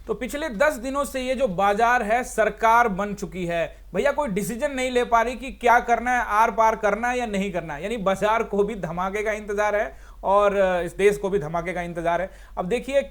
तो पिछले 10 दिनों से ये जो बाजार है सरकार बन चुकी है। भैया कोई डिसीजन नहीं ले पा रही कि क्या करना है, आर पार करना है या नहीं करना है। यानी बाजार को भी धमाके का इंतजार है और इस देश को भी धमाके का इंतजार है। अब देखिए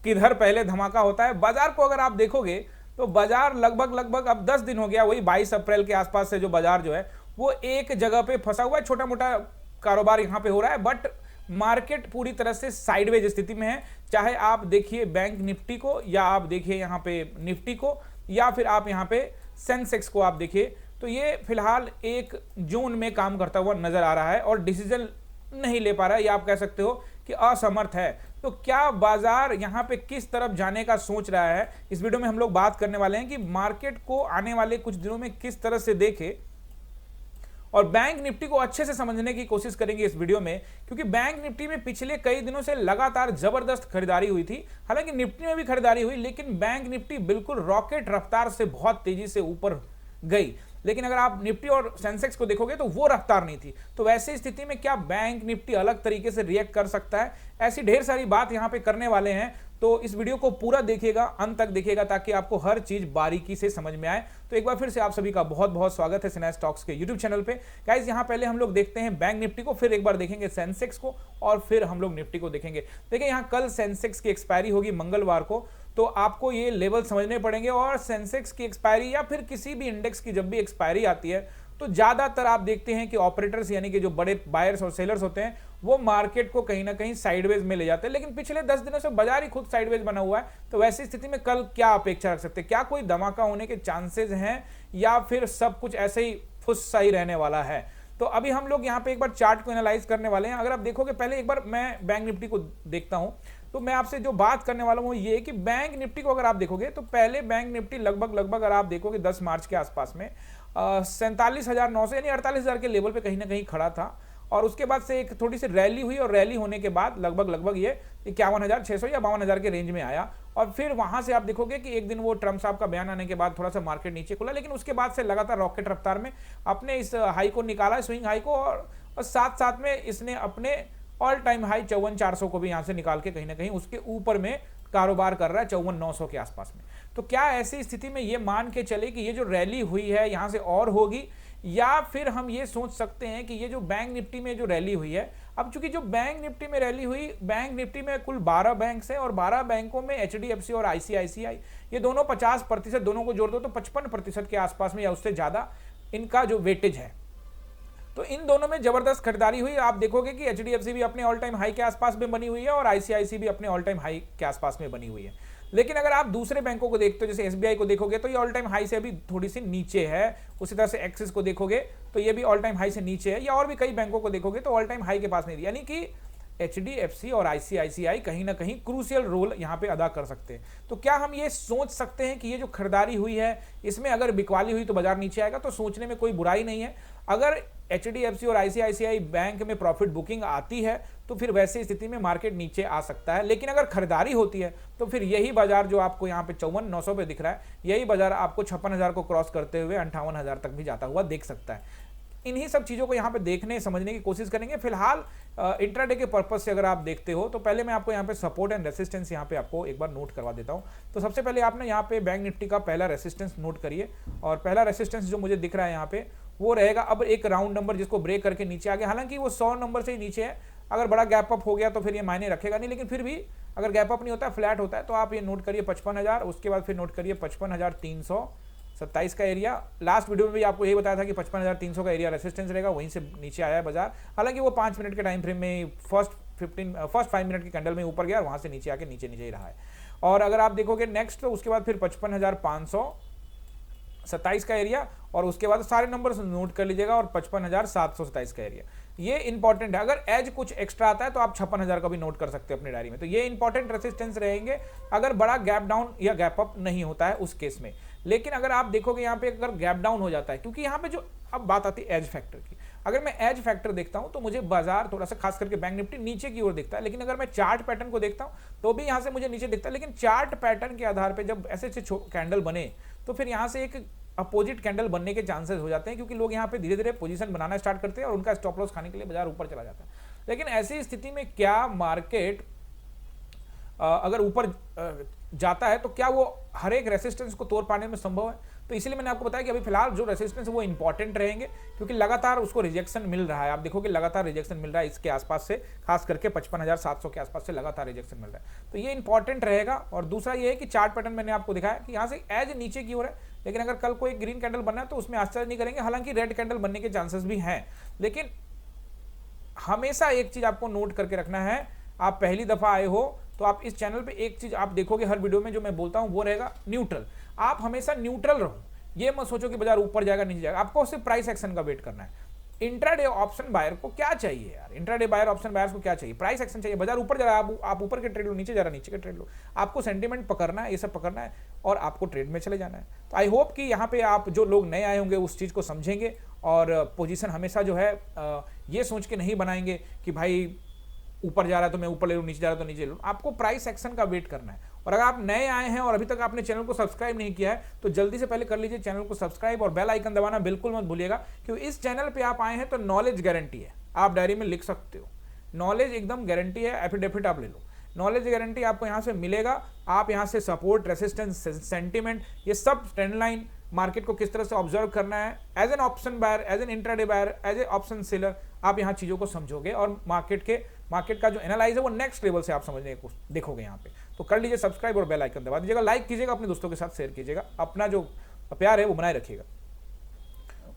किधर पहले धमाका होता है। बाजार को अगर आप देखोगे तो बाजार लगभग अब 10 दिन हो गया, वही 22 अप्रैल के आसपास से जो बाजार जो है वो एक जगह पे फंसा हुआ है। छोटा मोटा कारोबार यहाँ पे हो रहा है, बट मार्केट पूरी तरह से साइडवेज स्थिति में है। चाहे आप देखिए बैंक निफ्टी को, या आप देखिए यहाँ पे निफ्टी को, या फिर आप यहाँ पे सेंसेक्स को आप देखिए, तो ये फिलहाल एक जोन में काम करता हुआ नजर आ रहा है और डिसीजन नहीं ले पा रहा है, या आप कह सकते हो कि असमर्थ है। तो क्या बाजार यहाँ पे किस तरफ जाने का सोच रहा है, इस वीडियो में हम लोग बात करने वाले हैं कि मार्केट को आने वाले कुछ दिनों में किस तरह से देखे, और बैंक निफ्टी को अच्छे से समझने की कोशिश करेंगे इस वीडियो में। क्योंकि बैंक निफ्टी में पिछले कई दिनों से लगातार जबरदस्त खरीदारी हुई थी। हालांकि निफ्टी में भी खरीदारी हुई, लेकिन बैंक निफ्टी बिल्कुल रॉकेट रफ्तार से बहुत तेजी से ऊपर गई। लेकिन अगर आप निफ्टी और सेंसेक्स को देखोगे तो वो रफ्तार नहीं थी। तो वैसी स्थिति में क्या बैंक निफ्टी अलग तरीके से रिएक्ट कर सकता है, ऐसी ढेर सारी बात यहाँ पे करने वाले हैं। तो इस वीडियो को पूरा देखिएगा, अंत तक देखिएगा, ताकि आपको हर चीज बारीकी से समझ में आए। तो एक बार फिर से आप सभी का बहुत बहुत स्वागत है सिन्हा स्टॉक्स के यूट्यूब चैनल पे। गाइस यहाँ पहले हम लोग देखते हैं बैंक निफ्टी को, फिर एक बार देखेंगे सेंसेक्स को, और फिर हम लोग निफ्टी को देखेंगे। देखिए यहाँ कल सेंसेक्स की एक्सपायरी होगी मंगलवार को, तो आपको ये लेवल समझने पड़ेंगे। और सेंसेक्स की एक्सपायरी या फिर किसी भी इंडेक्स की जब भी एक्सपायरी आती है तो ज्यादातर आप देखते हैं कि ऑपरेटर्स यानी कि जो बड़े बायर्स और सेलर्स होते हैं वो मार्केट को कहीं ना कहीं साइडवेज में ले जाते हैं। लेकिन पिछले 10 दिनों से बाजार ही खुद साइडवेज बना हुआ है। तो वैसी स्थिति में कल क्या अपेक्षा रख सकते हैं, क्या कोई धमाका होने के चांसेस हैं, या फिर सब कुछ ऐसे ही फुस सा ही रहने वाला है। तो अभी हम लोग यहाँ पे एक बार चार्ट को एनालाइज करने वाले हैं। अगर आप देखोगे, पहले एक बार मैं बैंक निफ्टी को देखता हूं, तो मैं आपसे जो बात करने वाला हूं ये कि बैंक निफ्टी को अगर आप देखोगे तो पहले बैंक निफ्टी लगभग अगर आप देखोगे 10 मार्च के आसपास में 47,900 यानी 48,000 के लेवल पे कहीं ना कहीं खड़ा था। और उसके बाद से एक थोड़ी सी रैली हुई, और रैली होने के बाद लगभग ये 51,600 या 52,000 के रेंज में आया। और फिर वहां से आप देखोगे कि एक दिन वो ट्रम्प साहब का बयान आने के बाद थोड़ा सा मार्केट नीचे खुला, लेकिन उसके बाद से लगातार रॉकेट रफ्तार में अपने इस हाई को निकाला, स्विंग हाई को, और साथ साथ में इसने अपने ऑल टाइम हाई 54,400 को भी यहां से निकाल के कहीं ना कहीं उसके ऊपर में कारोबार कर रहा है 54,900 के आसपास में। तो क्या ऐसी स्थिति में ये मान के चले कि ये जो रैली हुई है यहां से और होगी, या फिर हम ये सोच सकते हैं कि ये जो बैंक निफ्टी में जो रैली हुई है, अब चूंकि जो बैंक निफ्टी में रैली हुई, बैंक निफ्टी में कुल 12 बैंक हैं और 12 बैंकों में एचडीएफसी और आईसीआईसीआई ये दोनों 50%, दोनों को जोड़ दो तो 55% के आसपास में या उससे ज्यादा इनका जो वेटेज है। तो इन दोनों में जबरदस्त खरीदारी हुई। आप देखोगे कि एचडीएफसी भी अपने ऑल टाइम हाई के आसपास में बनी हुई है और आईसीआईसी भी अपने ऑल टाइम हाई के आसपास में बनी हुई है। लेकिन अगर आप दूसरे बैंकों को देखते हो, जैसे एसबीआई को देखोगे तो ये ऑल टाइम हाई से अभी थोड़ी सी नीचे है। उसी तरह से एक्सिस को देखोगे तो ये भी ऑल टाइम हाई से नीचे है, या और भी कई बैंकों को देखोगे तो ऑल टाइम हाई के पास नहीं। यानी कि एचडीएफसी और आईसीआईसीआई कहीं ना कहीं क्रूशियल रोल यहाँ पे अदा कर सकते हैं। तो क्या हम ये सोच सकते हैं कि ये जो खरीदारी हुई है इसमें अगर बिकवाली हुई तो बाजार नीचे आएगा? तो सोचने में कोई बुराई नहीं है। अगर एचडीएफसी और आईसीआईसीआई बैंक में प्रॉफिट बुकिंग आती है तो फिर वैसी स्थिति में मार्केट नीचे आ सकता है। लेकिन अगर खरीदारी होती है तो फिर यही बाजार जो आपको यहाँ पे 54,900 पे दिख रहा है, यही बाजार आपको 56,000 को क्रॉस करते हुए 58,000 तक भी जाता हुआ देख सकता है। इन्हीं सब चीजों को यहाँ पे देखने समझने की कोशिश करेंगे। फिलहाल इंट्राडे के पर्पस से अगर आप देखते हो तो पहले मैं आपको यहाँ पे सपोर्ट एंड रेसिस्टेंस यहाँ पे आपको एक बार नोट करवा देता हूँ। तो सबसे पहले आपने यहाँ पे बैंक निफ्टी का पहला रेसिस्टेंस नोट करिए, और पहला रेसिस्टेंस जो मुझे दिख रहा है यहाँ पे वो रहेगा अब एक राउंड नंबर जिसको ब्रेक करके नीचे आ गया। हालांकि वो 100 नंबर से ही नीचे है। अगर बड़ा गैप अप हो गया तो फिर ये मायने रखेगा नहीं, लेकिन फिर भी अगर गैप अप नहीं होता है, फ्लैट होता है, तो आप ये नोट करिए 55,000। उसके बाद फिर नोट करिए 55,327 का एरिया। लास्ट वीडियो में भी आपको यही बताया था कि 55,300 का एरिया रेसिस्टेंस रहेगा, वहीं से नीचे आया है बाजार। हालांकि वो 5 मिनट के टाइम फ्रेम में फर्स्ट 5 मिनट की कैंडल में ऊपर गया और वहां से नीचे आके नीचे ही रहा है। और अगर आप देखोगे नेक्स्ट तो उसके बाद फिर 55,527 का एरिया, और उसके बाद सारे नंबर नोट कर लीजिएगा, और 55,727 का एरिया। ये इंपॉर्टेंट है। अगर एज कुछ एक्स्ट्रा आता है तो आप 56,000 का भी नोट कर सकते हैं अपनी डायरी में। तो ये इंपॉर्टेंट रेसिस्टेंस रहेंगे अगर बड़ा गैप डाउन या गैप अप नहीं होता है उस केस में। लेकिन अगर आप देखोगे यहाँ पे अगर गैप डाउन हो जाता है, क्योंकि यहाँ पे जो अब बात आती है एज फैक्टर की, अगर मैं एज फैक्टर देखता हूं तो मुझे बाजार थोड़ा सा खास करके बैंक निफ्टी नीचे की ओर दिखता है। लेकिन अगर मैं चार्ट पैटर्न को देखता हूं तो भी यहां से मुझे नीचे दिखता है। लेकिन चार्ट पैटर्न के आधार पर जब ऐसे कैंडल बने तो फिर यहां से एक अपोजिट कैंडल बनने के चांसेस हो जाते हैं, क्योंकि लोग यहाँ पे धीरे धीरे पोजीशन बनाना स्टार्ट करते हैं और उनका स्टॉप लॉस खाने के लिए बाजार ऊपर चला जाता है। लेकिन ऐसी स्थिति में क्या मार्केट अगर ऊपर जाता है तो क्या वो हर एक रेसिस्टेंस को तोड़ पाने में संभव है? तो इसलिए मैंने आपको बताया कि अभी फिलहाल जो रेसिस्टेंस है वो इंपॉर्टेंट रहेंगे, क्योंकि लगातार उसको रिजेक्शन मिल रहा है। आप देखोगे लगातार रिजेक्शन मिल रहा है इसके आसपास से, खास करके 55,700 के आसपास से लगातार रिजेक्शन मिल रहा है, तो ये इंपॉर्टेंट रहेगा। और दूसरा ये है कि चार्ट पैटर्न मैंने आपको दिखाया कि यहाँ से एज नीचे की ओर है, लेकिन अगर कल को एक ग्रीन कैंडल बनना है तो उसमें आश्चर्य नहीं करेंगे, हालांकि रेड कैंडल बनने के चांसेस भी हैं। लेकिन हमेशा एक चीज आपको नोट करके रखना है, आप पहली दफा आए हो तो आप इस चैनल पे एक चीज आप देखोगे हर वीडियो में जो मैं बोलता हूं वो रहेगा न्यूट्रल। आप हमेशा न्यूट्रल रहो, ये मत सोचो कि बाजार ऊपर जाएगा नीचे जाएगा, आपको सिर्फ प्राइस एक्शन का वेट करना है। इंट्राडे ऑप्शन बायर को क्या चाहिए यार, इंट्राडे बायर ऑप्शन बायर्स को क्या चाहिए? प्राइस एक्शन चाहिए। बाजार ऊपर जा रहा है, आप ऊपर के ट्रेड लो, नीचे जा रहा है नीचे के ट्रेड लो, आपको सेंटीमेंट पकड़ना है, ये सब पकड़ना है और आपको ट्रेड में चले जाना है। तो आई होप कि यहाँ पे आप जो लोग नए आए होंगे उस चीज को समझेंगे और पोजीशन हमेशा जो है ये सोच के नहीं बनाएंगे कि भाई ऊपर जा रहा है तो मैं ऊपर ले लूँ, नीचे जा रहा है तो नीचे ले लूँ। आपको प्राइस एक्शन का वेट करना है। और अगर आप नए आए हैं और अभी तक आपने चैनल को सब्सक्राइब नहीं किया है तो जल्दी से पहले कर लीजिए चैनल को सब्सक्राइब और बेल आइकन दबाना बिल्कुल मत भूलिएगा, क्योंकि इस चैनल पे आप आए हैं तो नॉलेज गारंटी है। आप डायरी में लिख सकते हो, नॉलेज एकदम गारंटी है, एफिडेविट आप ले लो, नॉलेज गारंटी आपको यहाँ से मिलेगा। आप यहाँ से सपोर्ट, रेसिस्टेंस, सेंटीमेंट, ये सब ट्रेंड लाइन, मार्केट को किस तरह से ऑब्जर्व करना है as an option buyer, as an intraday buyer, as a option seller, आप यहाँ चीज़ों को समझोगे और मार्केट का जो एनालाइज है वो नेक्स्ट लेवल से आप समझने को देखोगे यहाँ पे। तो कर लीजिए सब्सक्राइब और बेल आइकन दबा दीजिएगा, लाइक कीजिएगा, अपने दोस्तों के साथ शेयर कीजिएगा, अपना जो प्यार है वो बनाए रखिएगा।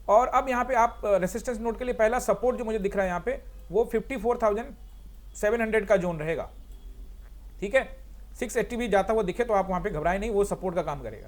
और अब यहाँ पे आप रेसिस्टेंस नोट के लिए पहला सपोर्ट जो मुझे दिख रहा है यहाँ पे वो 54,700 का जोन रहेगा, ठीक है। 680 भी जाता हुआ दिखे तो आप वहाँ पे घबराए नहीं, वो सपोर्ट का काम करेगा।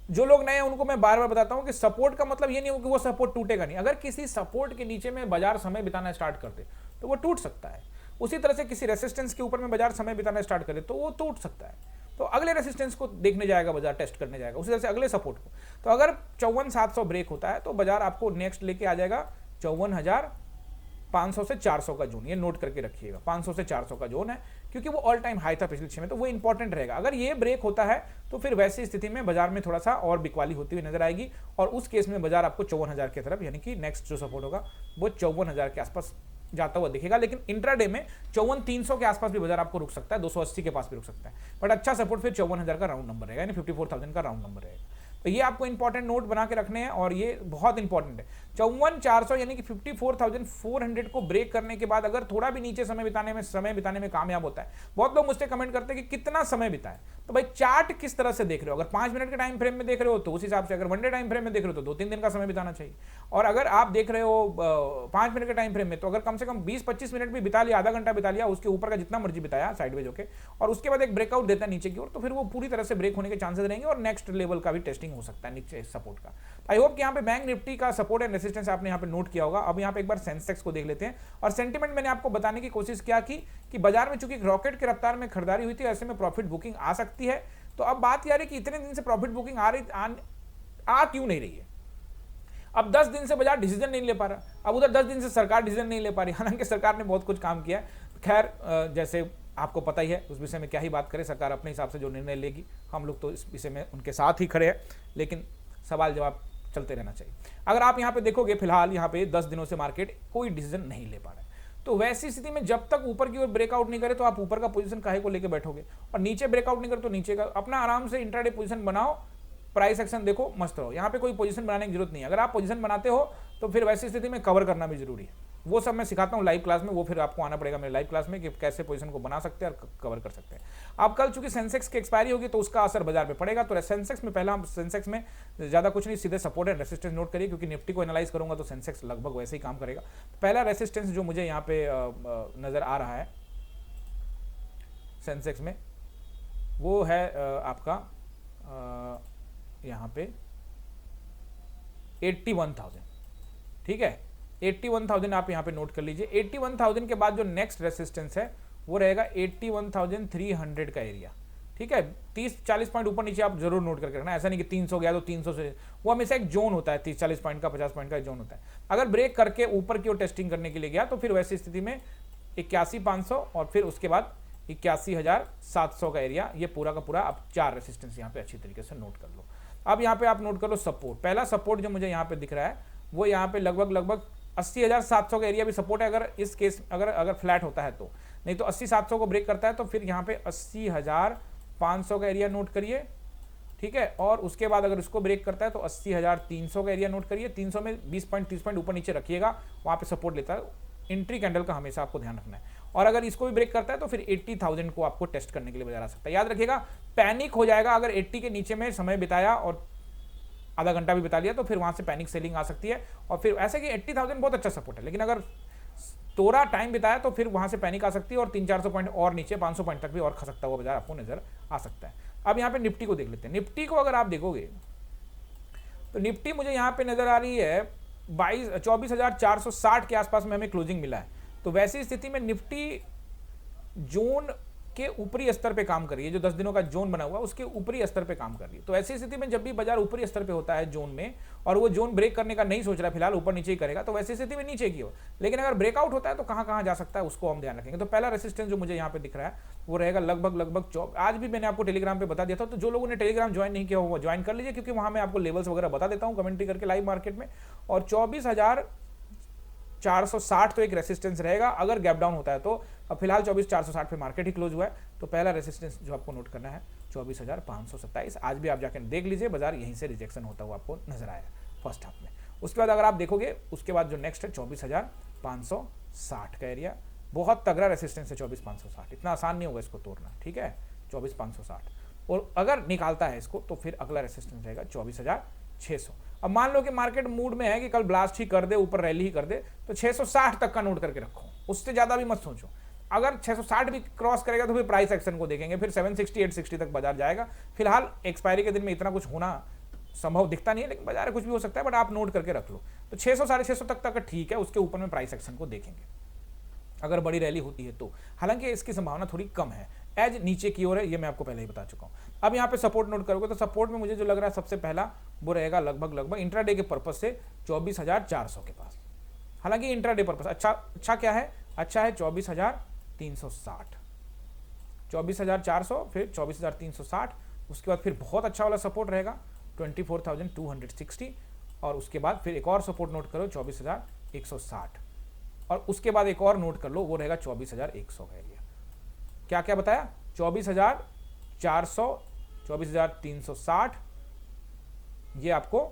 जो लोग नए हैं उनको मैं बार बार बताता हूं कि सपोर्ट का मतलब ये नहीं हो कि वो सपोर्ट टूटेगा नहीं। अगर किसी सपोर्ट के नीचे में बाजार समय बिताना स्टार्ट कर दे तो वो टूट सकता है। उसी तरह से किसी रेसिस्टेंस के ऊपर में बाजार समय बिताना स्टार्ट करे तो वो टूट सकता है। तो अगले रेसिस्टेंस को देखने जाएगा बाजार, टेस्ट करने जाएगा, उसी तरह से अगले सपोर्ट को। तो अगर 54,700 ब्रेक होता है तो बाजार आपको नेक्स्ट लेके आ जाएगा 54,500 से 400 का जोन, ये नोट करके रखिएगा। 500 से 400 का जोन है क्योंकि वो ऑल टाइम हाई था पिछले 6 में, तो वो इंपॉर्टेंट रहेगा। अगर ये ब्रेक होता है तो फिर वैसी स्थिति में बाजार में थोड़ा सा और बिकवाली होती हुई नजर आएगी और उस केस में बाजार आपको 54,000 की तरफ, यानी कि नेक्स्ट जो सपोर्ट होगा वो 54,000 के आसपास जाता हुआ दिखेगा। लेकिन इंट्राडे में 54,300 के आसपास भी बाजार आपको रुक सकता है, 280 के पास भी रुक सकता है, बट अच्छा सपोर्ट फिर 54,000 का राउंड नंबर रहेगा, यानी 54,000 का राउंड नंबर रहेगा। तो ये आपको इंपॉर्टेंट नोट बना के रखने हैं और ये बहुत इंपॉर्टेंट है। 54,400 यानी कि 54,400 को ब्रेक करने के बाद अगर थोड़ा भी नीचे समय बिताने में कामयाब होता है। बहुत लोग मुझसे कमेंट करते हैं कि कितना समय बिताए, तो भाई चार्ट किस तरह से देख रहे हो। अगर 5 मिनट के टाइम फ्रेम में देख रहे हो तो उस हिसाब से, अगर वन डे टाइम फ्रेम में देख रहे हो तो 2-3 दिन का समय बिताना चाहिए। और अगर आप देख रहे हो 5 मिनट के टाइम फ्रेम में तो अगर कम से कम 20-25 मिनट भी बिता लिया, आधा घंटा बिता लिया, उसके ऊपर का जितना मर्जी बिताया साइडवेज होके, और उसके बाद एक ब्रेकआउट देता है नीचे की ओर, तो फिर वो पूरी तरह से ब्रेक होने के चांसेस रहेंगे और नेक्स्ट लेवल का भी टेस्टिंग हो सकता है नीचे सपोर्ट का। आई होप कि यहाँ पे बैंक निफ्टी का सपोर्ट एंड रेसिस्टेंस आपने यहाँ पे नोट किया होगा। अब यहाँ पे एक बार सेंसेक्स को देख लेते हैं। और सेंटीमेंट मैंने आपको बताने की कोशिश किया कि बाजार में चूंकि रॉकेट की रफ्तार में खरीदारी हुई थी, ऐसे में प्रॉफिट बुकिंग आ सकती है। तो अब बात यह है कि इतने दिन से प्रॉफिट बुकिंग आ क्यों नहीं रही है। अब 10 दिन से बाजार डिसीजन नहीं ले पा रहा, अब उधर 10 दिन से सरकार डिसीजन नहीं ले पा रही। हालांकि सरकार ने बहुत कुछ काम किया है, खैर जैसे आपको पता ही है, उस विषय में क्या ही बात करें। सरकार अपने हिसाब से जो निर्णय लेगी, हम लोग तो इस विषय में उनके साथ ही खड़े हैं, लेकिन सवाल जवाब चलते रहना चाहिए। अगर आप यहाँ पे देखोगे फिलहाल यहाँ पे 10 दिनों से मार्केट कोई डिसीजन नहीं ले पा रहा है, तो वैसी स्थिति में जब तक ऊपर की ओर ब्रेकआउट नहीं करे तो आप ऊपर का पोजीशन काहे को लेके बैठोगे, और नीचे ब्रेकआउट नहीं करे तो नीचे का अपना आराम से इंट्राडे पोजीशन बनाओ, प्राइस एक्शन देखो, मस्त रहो। यहाँ पे कोई पोजीशन बनाने की जरूरत नहीं है। अगर आप पोजीशन बनाते हो तो फिर वैसी स्थिति में कवर करना भी जरूरी है। वो सब मैं सिखाता हूँ लाइव क्लास में, वो फिर आपको आना पड़ेगा मेरे लाइव क्लास में कि कैसे पोजीशन को बना सकते हैं और कवर कर सकते हैं। अब कल चूंकि सेंसेक्स की एक्सपायरी होगी तो उसका असर बाजार पे पड़ेगा। तो सेंसेक्स में पहला, सेंसेक्स में ज्यादा कुछ नहीं, सीधे सपोर्ट एंड रेसिस्टेंस नोट करिए, क्योंकि निफ्टी को एनालाइज करूंगा तो सेंसेक्स लगभग वैसे ही काम करेगा। पहला रेसिस्टेंस जो मुझे यहाँ पे नजर आ रहा है सेंसेक्स में, वो है आपका यहाँ पे 81,000, ठीक है। 81,000 आप यहाँ पे नोट कर लीजिए। 81,000 के बाद जो नेक्स्ट रेसिस्टेंस है वो रहेगा 81,300 का एरिया, ठीक है। 30-40 पॉइंट ऊपर नीचे आप जरूर नोट करके रखना, ऐसा नहीं कि 300 गया तो 300 से, वो हमेशा एक जोन होता है, 30-40 पॉइंट का, 50 पॉइंट का जोन होता है। अगर ब्रेक करके ऊपर की ओर टेस्टिंग करने के लिए गया तो फिर वैसी स्थिति में 81,500 और फिर उसके बाद 81,700 का एरिया, ये पूरा का पूरा आप 4 रेसिस्टेंस यहाँ पे अच्छी तरीके से नोट कर लो। अब यहाँ पे आप नोट कर लो सपोर्ट। पहला सपोर्ट जो मुझे यहाँ पे दिख रहा है वो यहाँ पे लगभग 80,700 का एरिया भी सपोर्ट है, अगर इस केस अगर फ्लैट होता है तो। नहीं तो 80,700 को ब्रेक करता है तो फिर यहाँ पे 80,500 का एरिया नोट करिए, ठीक है। और उसके बाद अगर इसको ब्रेक करता है तो 80,300 का एरिया नोट करिए। 300 में 20 पॉइंट 30 पॉइंट ऊपर नीचे रखिएगा, वहां पे सपोर्ट लेता है। एंट्री कैंडल का हमेशा आपको ध्यान रखना है। और अगर इसको भी ब्रेक करता है तो फिर 80,000 को आपको टेस्ट करने के लिए बाजार आ सकता है। याद रखिएगा, पैनिक हो जाएगा अगर 80 के नीचे में समय बिताया और आधा घंटा भी बिता लिया, तो फिर वहां से पैनिक सेलिंग आ सकती है। और फिर ऐसे कि 80,000 बहुत अच्छा सपोर्ट है, लेकिन अगर थोड़ा टाइम बिताया तो फिर वहां से पैनिक आ सकती है और 300-400 पॉइंट और नीचे 500 पॉइंट तक भी और खसकता हुआ बाजार आपको नजर आ सकता है। अब यहाँ पे निफ्टी को देख लेते हैं। निफ्टी को अगर आप देखोगे तो निफ्टी मुझे यहाँ पे नजर आ रही है 24,460 के आसपास में हमें क्लोजिंग मिला है। तो वैसी स्थिति में निफ्टी जोन के ऊपरी स्तर पे काम कर रही है। जो 10 दिनों का जोन बना हुआ है उसके ऊपरी स्तर पे काम कर रही है। तो ऐसी स्थिति में जब भी बाजार ऊपरी स्तर पे होता है जोन में और वो जोन ब्रेक करने का नहीं सोच रहा है, फिलहाल ऊपर नीचे ही करेगा, तो वैसी स्थिति में नीचे की हो। लेकिन अगर ब्रेकआउट होता है तो कहां कहां जा सकता है उसको हम ध्यान रखेंगे। तो पहला रेसिस्टेंस जो मुझे यहाँ पे दिख रहा है वो रहेगा लगभग आज भी मैंने आपको टेलीग्राम पे बता दिया था। तो जो लोगों ने टेलीग्राम ज्वाइन नहीं किया वो ज्वाइन कर लीजिए, क्योंकि वहां मैं आपको लेवल्स वगैरह बता देता हूँ कमेंट्री करके लाइव मार्केट में। और 24,460 तो एक रेसिस्टेंस रहेगा अगर गैप डाउन होता है तो। अब फिलहाल 24,460 पे मार्केट ही क्लोज हुआ है। तो पहला रेसिस्टेंस जो आपको नोट करना है 24,527। आज भी आप जाकर देख लीजिए, बाजार यहीं से रिजेक्शन होता हुआ आपको नजर आया फर्स्ट हाफ में। उसके बाद अगर आप देखोगे उसके बाद जो नेक्स्ट है 24,560 का एरिया, बहुत तगड़ा रेसिस्टेंस है 24,560। इतना आसान नहीं होगा इसको तोड़ना, ठीक है। 24,560 और अगर निकालता है इसको तो फिर अगला रेसिस्टेंस रहेगा 24,600। अब मान लो कि मार्केट मूड में है कि कल ब्लास्ट ही कर दे, ऊपर रैली ही कर दे, तो 660 तक का नोट करके रखो, उससे ज्यादा भी मत सोचो। अगर 660 भी क्रॉस करेगा तो फिर प्राइस एक्शन को देखेंगे, फिर 760 860 तक बाजार जाएगा। फिलहाल एक्सपायरी के दिन में इतना कुछ होना संभव दिखता नहीं है, लेकिन बाजार कुछ भी हो सकता है, बट आप नोट करके रख लो। तो 600 650 तक ठीक है, उसके ऊपर में प्राइस एक्शन को देखेंगे अगर बड़ी रैली होती है तो। हालांकि इसकी संभावना थोड़ी कम है, एज नीचे की ओर है, ये मैं आपको पहले ही बता चुका हूं। अब यहाँ पे सपोर्ट नोट करोगे तो सपोर्ट में मुझे जो लग रहा है सबसे पहला वो रहेगा लगभग इंट्राडे के पर्पज से 24,400 के पास। हालांकि इंट्राडे पर्पज अच्छा क्या है, अच्छा है 24,360, 24,400 फिर 24,360। उसके बाद फिर बहुत अच्छा वाला सपोर्ट रहेगा 24,260 और उसके बाद फिर एक और सपोर्ट नोट करो 24,160 और उसके बाद एक और नोट कर लो वो रहेगा 24,100 का एरिया। क्या क्या बताया, 24,400, 24,360 ये आपको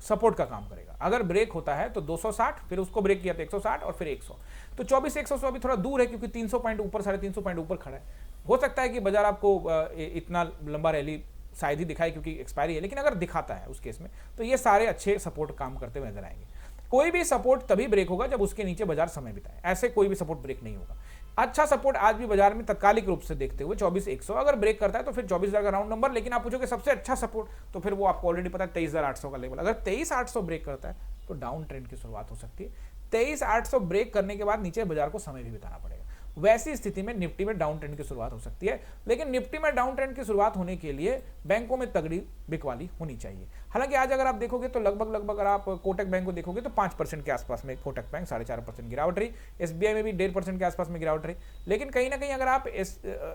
सपोर्ट का काम करेगा। अगर ब्रेक होता है तो 260, फिर उसको ब्रेक किया तो 160 और फिर 100। तो 24,100 से अभी थोड़ा दूर है क्योंकि 300 पॉइंट ऊपर 350 पॉइंट ऊपर खड़ा है। हो सकता है कि बाजार आपको इतना लंबा रैली शायद ही दिखाए क्योंकि एक्सपायरी है, लेकिन अगर दिखाता है उस केस में तो ये सारे अच्छे सपोर्ट काम करते हुए नजर आएंगे। कोई भी सपोर्ट तभी ब्रेक होगा जब उसके नीचे बाजार समय बिताए, ऐसे कोई भी सपोर्ट ब्रेक नहीं होगा। अच्छा सपोर्ट आज भी बाजार में तात्कालिक रूप से देखते हुए 24,100 अगर ब्रेक करता है तो फिर 24,000 का राउंड नंबर। लेकिन आप पूछोगे सबसे अच्छा सपोर्ट, तो फिर वो आपको ऑलरेडी पता है 23,800 का लेवल। अगर 23,800 ब्रेक करता है तो डाउन ट्रेंड की शुरुआत हो सकती है। 23,800 ब्रेक करने के बाद नीचे बाजार को समय भी बिताना पड़ेगा। वैसी स्थिति में निफ्टी में डाउन ट्रेंड की शुरुआत हो सकती है। लेकिन निफ्टी में डाउन ट्रेंड की शुरुआत होने के लिए बैंकों में तगड़ी बिकवाली होनी चाहिए। हालांकि आज अगर आप देखोगे तो लगभग अगर आप कोटक बैंक को देखोगे तो 5% के आसपास में कोटक बैंक 4.5% गिरावट रही, एसबीआई में भी 1.5% के आसपास में गिरावट रही। लेकिन कहीं ना कहीं अगर आप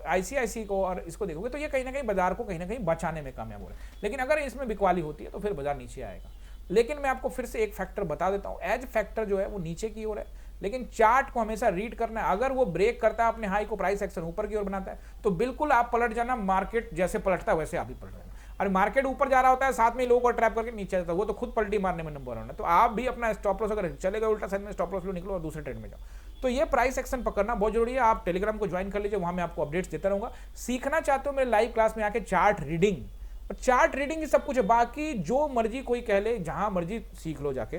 आईसीआईसी को और इसको देखोगे तो ये कहीं ना कहीं बाजार को कहीं ना कहीं बचाने में कामयाब हो रहा है। लेकिन अगर इसमें बिकवाली होती है तो फिर बाजार नीचे आएगा। लेकिन मैं आपको फिर से एक फैक्टर बता देता हूं, एज फैक्टर जो है वो नीचे की ओर है, लेकिन चार्ट को हमेशा रीड करना है। अगर वो ब्रेक करता है अपने हाई को, प्राइस एक्शन ऊपर की ओर बनाता है तो बिल्कुल आप पलट जाना, मार्केट जैसे पलटता है वैसे आप भी पलट जाना। और मार्केट ऊपर जा रहा होता है साथ में लोगों को ट्रैप करके नीचे जाता है, वो तो खुद पलटी मारने में नंबर 1 है। तो आप भी अपना स्टॉप लॉस अगर चलेगा उल्टा साइड में स्टॉप लॉस लो, निकलो और दूसरे ट्रेड में जाओ। तो ये प्राइस एक्शन पकड़ना बहुत जरूरी है। आप टेलीग्राम को ज्वाइन कर लीजिए, वहां मैं आपको अपडेट्स देता रहूंगा। सीखना चाहते हो मेरे लाइव क्लास में आके चार्ट रीडिंग, और चार्ट रीडिंग ही सब कुछ है। बाकी जो मर्जी कोई कह ले, जहां मर्जी सीख लो जाके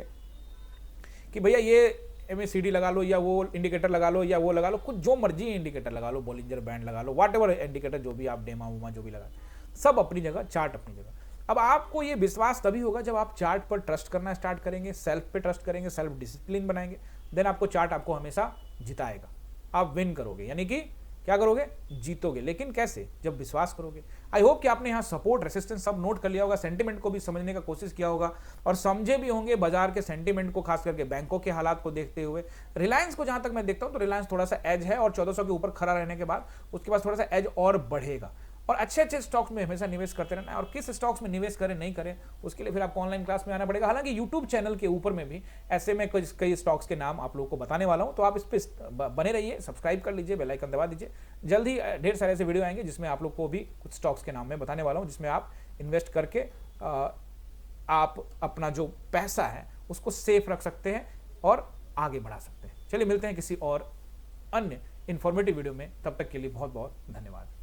कि भैया ये MACD लगा लो या वो इंडिकेटर लगा लो या वो लगा लो, कुछ जो मर्जी इंडिकेटर लगा लो, बॉलिंजर बैंड लगा लो, वॉट एवर इंडिकेटर जो भी आप डेमा वूमा जो भी लगा, सब अपनी जगह, चार्ट अपनी जगह। अब आपको ये विश्वास तभी होगा जब आप चार्ट पर ट्रस्ट करना स्टार्ट करेंगे, सेल्फ पे ट्रस्ट करेंगे, सेल्फ डिसिप्लिन बनाएंगे, देन आपको चार्ट आपको हमेशा जिताएगा। आप विन करोगे, यानी कि क्या करोगे, जीतोगे। लेकिन कैसे, जब विश्वास करोगे। आई होप कि आपने यहाँ सपोर्ट रेसिस्टेंस सब नोट कर लिया होगा, सेंटीमेंट को भी समझने का कोशिश किया होगा और समझे भी होंगे बाजार के सेंटीमेंट को, खास करके बैंकों के हालात को देखते हुए। रिलायंस को जहां तक मैं देखता हूं तो रिलायंस थोड़ा सा एज है और 1400 के ऊपर खड़ा रहने के बाद उसके पास थोड़ा सा एज और बढ़ेगा। और अच्छे अच्छे स्टॉक्स में हमेशा निवेश करते रहना है। और किस स्टॉक्स में निवेश करें नहीं करें उसके लिए फिर आपको ऑनलाइन क्लास में आना पड़ेगा। हालांकि यूट्यूब चैनल के ऊपर में भी ऐसे में कई स्टॉक्स के नाम आप लोगों को बताने वाला हूं, तो आप इस पर बने रहिए, सब्सक्राइब कर लीजिए, बेल आइकन दबा दीजिए। जल्द ही ढेर सारे ऐसे वीडियो आएंगे जिसमें आप लोग को भी कुछ स्टॉक्स के नाम में बताने वाला हूं, जिसमें आप इन्वेस्ट करके आप अपना जो पैसा है उसको सेफ रख सकते हैं और आगे बढ़ा सकते हैं। चलिए मिलते हैं किसी और अन्य इंफॉर्मेटिव वीडियो में, तब तक के लिए बहुत बहुत धन्यवाद।